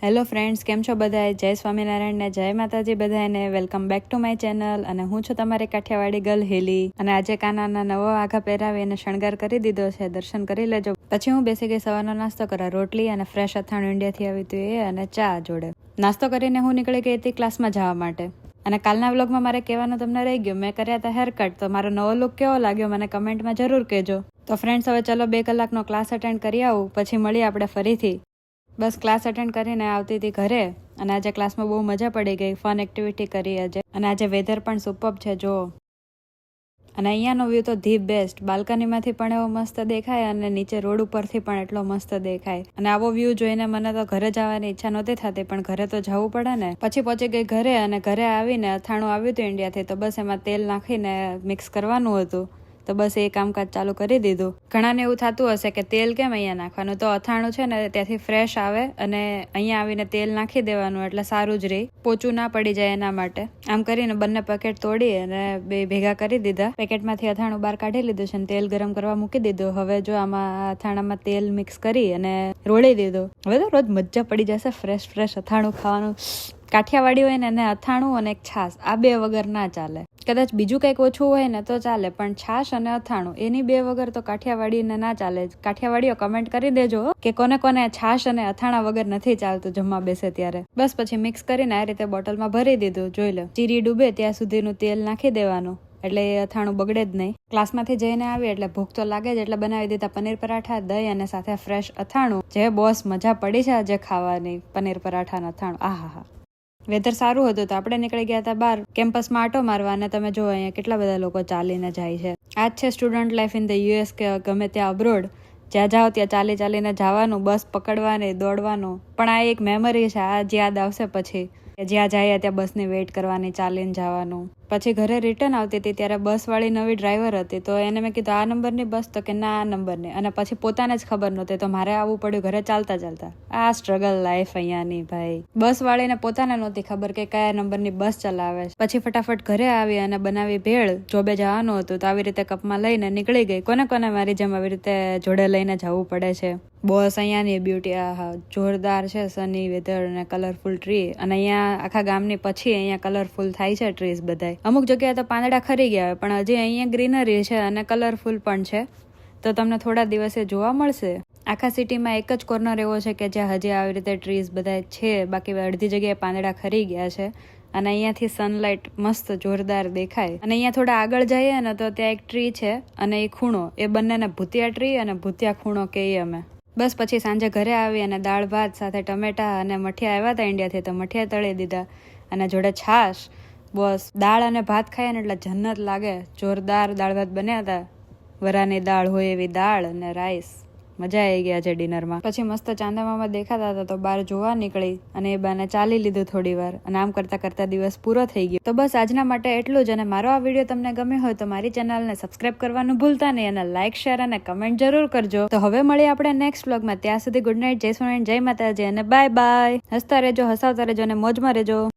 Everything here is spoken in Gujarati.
હેલો ફ્રેન્ડ્સ, કેમ છો બધાએ? જય સ્વામિનારાયણ ને જય માતાજી બધાને. Welcome back to my channel. અને હું છું તમારી કાઠિયાવાડી ગર્લ હેલી. અને આજે કાનાના નવો આઘા પહેરાવી અને શણગાર કરી દીધો છે. દર્શન કરી લેજો. પછી હું બેસી ગઈ સવારનો નાસ્તો કરવા. રોટલી અને ફ્રેશ અથાણું ઇન્ડિયાથી આવી હતું એ અને ચા જોડે. નાસ્તો કરીને હું નીકળી ગઈ હતી ક્લાસમાં જવા માટે. અને કાલના વ્લોગમાં મારે કહેવાનું તમને રહી ગયું. મેં કર્યા હતા હેર કટ. તો મારો નવો લુક કેવો લાગ્યો મને કમેન્ટમાં જરૂર કહેજો. તો ફ્રેન્ડ્સ, હવે ચલો 2 કલાકનો ક્લાસ અટેન્ડ કરી આવું, પછી મળીએ આપણે ફરીથી. બસ ક્લાસ અટેન્ડ કરીને આવતી હતી ઘરે. અને આજે ક્લાસમાં બહુ મજા પડી ગઈ. ફન એક્ટિવિટી કરી આજે. અને આજે વેધર પણ સુપર્બ છે જો. અને અહીંયાનો વ્યૂ તો ધી બેસ્ટ. બાલ્કનીમાંથી પણ એવો મસ્ત દેખાય અને નીચે રોડ ઉપરથી પણ એટલો મસ્ત દેખાય. અને આવો વ્યૂ જોઈને મને તો ઘરે જવાની ઈચ્છા નહોતી થતી, પણ ઘરે તો જવું પડે ને. પછી પહોંચી ગઈ ઘરે. અને ઘરે આવીને અથાણું આવ્યું હતું ઇન્ડિયાથી, તો બસ એમાં તેલ નાખીને મિક્સ કરવાનું હતું. તો બસ એ કામકાજ ચાલુ કરી દીધું. ઘણાને એવું થતું હશે કે તેલ કેમ અહીંયા નાખવાનું, તો અથાણું છે ને ત્યાંથી ફ્રેશ આવે અને અહીંયા આવીને તેલ નાખી દેવાનું એટલે સારું જ રહે, પોચું ના પડી જાય એના માટે. આમ કરીને બંને પેકેટ તોડી અને બે ભેગા કરી દીધા. પેકેટમાંથી અથાણું બહાર કાઢી લીધું છે અને તેલ ગરમ કરવા મૂકી દીધું. હવે જો આમાં અથાણામાં તેલ મિક્સ કરી અને રોળી દીધું. હવે તો રોજ મજા પડી જશે ફ્રેશ અથાણું ખાવાનું. કાઠિયાવાડી હોય ને એને અથાણું અને એક છાશ, આ બે વગર ના ચાલે. કદાચ બીજું કંઈક ઓછું હોય ને તો ચાલે, પણ છાશ અને અથાણું એની બે વગર તો કાઠિયાવાડીને ના ચાલે. કાઠિયાવાડીઓ કમેન્ટ કરી દેજો કે કોને કોને છાશ અને અથાણા વગર નથી ચાલતું જમવા બેસે ત્યારે. બસ પછી મિક્સ કરીને આ રીતે બોટલમાં ભરી દીધું. જોઈ લો, ચીરી ડૂબે ત્યાં સુધીનું તેલ નાખી દેવાનું એટલે એ અથાણું બગડે જ નહીં. ક્લાસમાંથી જઈને આવી એટલે ભૂખ તો લાગે જ, એટલે બનાવી દીધા પનીર પરાઠા, દહીં અને સાથે ફ્રેશ અથાણું. જે બોસ મજા પડી છે આજે ખાવાની પનીર પરાઠા અને અથાણું. આહા. વેધર સારું હતું તો આપણે નીકળી ગયા હતા બહાર કેમ્પસમાં આટો મારવા. અને તમે જો અહીંયા કેટલા બધા લોકો ચાલીને જાય છે. આ જ છે student life in the US કે ગમે ત્યાં અબ્રોડ. જ્યાં જાઓ ત્યાં ચાલીને જવાનું, બસ પકડવાની, દોડવાનું. પણ આ એક મેમરી છે, આ જ યાદ આવશે પછી. જ્યાં જાય ત્યાં બસની વેઇટ કરવાની, ચાલીને જવાનું. પછી ઘરે રિટર્ન આવતી હતી ત્યારે બસ વાળી નવી ડ્રાઈવર હતી, તો એને મેં કીધું આ નંબરની બસ, તો કે ના આ નંબરની. અને પછી પોતાને જ ખબર નહોતી તો મારે આવવું પડ્યું ઘરે ચાલતા. આ સ્ટ્રગલ લાઈફ અહીંયાની ભાઈ. બસ વાળીને પોતાને નહોતી ખબર કે કયા નંબરની બસ ચલાવે છે. પછી ફટાફટ ઘરે આવી અને બનાવી ભેળ. જોબે જવાનું હતું તો આવી રીતે કપમાં લઈને નીકળી ગઈ. કોને મારી જેમ આવી રીતે જોડે લઈને જવું પડે છે. બસ અહીંયાની બ્યુટી આહા જોરદાર છે. સની વેધર અને કલરફુલ ટ્રી. અને અહીંયા આખા ગામની પછી અહીંયા કલરફુલ થાય છે ટ્રીઝ બધા. અમુક જગ્યાએ તો પાંદડા ખરી ગયા હોય, પણ હજી અહીંયા ગ્રીનરી છે અને કલરફુલ પણ છે. તો તમને થોડા દિવસે જોવા મળશે. આખા સિટીમાં એક જ કોર્નર એવો છે કે જ્યાં હજી આવી રીતે ટ્રીઝ બધા છે, બાકી અડધી જગ્યાએ પાંદડા ખરી ગયા છે. અને અહીંયાથી સનલાઇટ મસ્ત જોરદાર દેખાય. અને અહીંયા થોડા આગળ જઈએ ને તો ત્યાં એક ટ્રી છે અને એ ખૂણો, એ બંનેને ભૂતિયા ટ્રી અને ભૂતિયા ખૂણો કહીએ અમે. બસ પછી સાંજે ઘરે આવી અને દાળ ભાત સાથે ટમેટા અને મઠિયા આવ્યા હતા ઇન્ડિયાથી, તો મઠિયા તળી દીધા અને જોડે છાશ. બસ દાળ અને ભાત ખાઈએ ને એટલે જન્નત લાગે. જોરદાર દાળ ભાત બન્યા હતા. વરાની દાળ હોય એવી દાળ અને રાઈસ. મજા આવી ગયા છે ડિનરમાં. પછી મસ્ત ચાંદામામાં દેખાતા હતા તો બહાર જોવા નીકળી અને એ બાને ચાલી લીધું થોડી વાર. અને આમ કરતા દિવસ પૂરો થઈ ગયો. તો બસ આજના માટે એટલું જ. અને મારો આ વિડીયો તમને ગમ્યો હોય તો મારી ચેનલને સબસ્ક્રાઇબ કરવાનું ભૂલતા નહીં. અને લાઇક, શેર અને કમેન્ટ જરૂર કરજો. તો હવે મળીએ આપણે નેક્સ્ટ વ્લોગમાં. ત્યાં સુધી ગુડ નાઇટ, જય સ્વામિનારાયણ, જય માતાજી અને બાય બાય. હસતા રહેજો, હસાવતા રહેજો અને મોજમાં રહેજો.